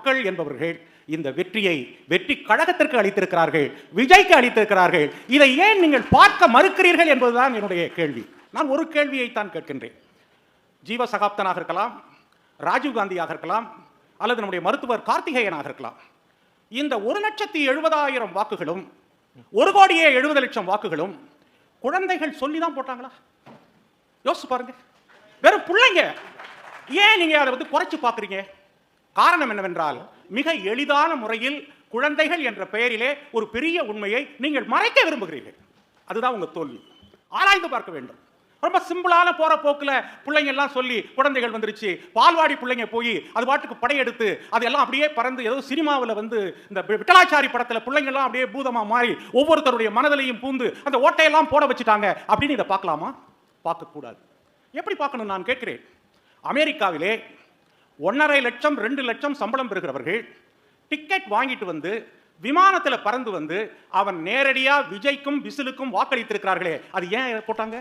மக்கள் என்பவர்கள் இந்த வெற்றியை வெற்றி கழகத்திற்கு அளித்திருக்கிறார்கள், விஜய்க்கு அளித்திருக்கிறார்கள். இதை ஏன் நீங்கள் பார்க்க மறுக்கிறீர்கள் என்பதுதான் என்னுடைய கேள்வி. நான் ஒரு கேள்வியை தான் கேட்கின்றேன். ஜீவ சகாப்தனாக இருக்கலாம், ராஜீவ்காந்தியாக இருக்கலாம், அல்லது நம்முடைய மருத்துவர் கார்த்திகேயனாக இருக்கலாம். இந்த 1,70,000 வாக்குகளும் 1,70,00,000 வாக்குகளும் குழந்தைகள் சொல்லி தான் போட்டாங்களா? யோசிச்சு பாருங்க. வெறும் பிள்ளைங்க. ஏன் நீங்க அதை குறைச்சு பார்க்குறீங்க? காரணம் என்னவென்றால், மிக எளிதான முறையில் குழந்தைகள் என்ற பெயரிலே ஒரு பெரிய உண்மையை நீங்கள் மறைக்க விரும்புகிறீர்கள். அதுதான் உங்க தோல்வி. ஆராய்ந்து பார்க்க வேண்டும். ரொம்ப சிம்பிளான போற போக்குல பிள்ளைங்க எல்லாம் சொல்லி குழந்தைகள் வந்துருச்சு, பால்வாடி பிள்ளைங்க போய் அது பாட்டுக்கு படையெடுத்து அதெல்லாம் அப்படியே பறந்து ஏதோ சினிமாவில் இந்த விட்டலாச்சாரி படத்தில் பிள்ளைங்க எல்லாம் அப்படியே பூதமா மாறி ஒவ்வொருத்தருடைய மனதிலையும் பூந்து அந்த ஓட்டையெல்லாம் போட வச்சுட்டாங்க அப்படின்னு இதை பார்க்கலாமா? பார்க்கக்கூடாது. எப்படி பார்க்கணும் நான் கேட்கிறேன். அமெரிக்காவிலே 1,50,000 2 லட்சம் சம்பளம் பெறுகிறவர்கள் டிக்கெட் வாங்கிட்டு வந்து விமானத்தில் பறந்து வந்து அவன் நேரடியாக விஜய்க்கும் விசிலுக்கும் வாக்களித்திருக்கிறார்களே, அது ஏன் போட்டாங்க?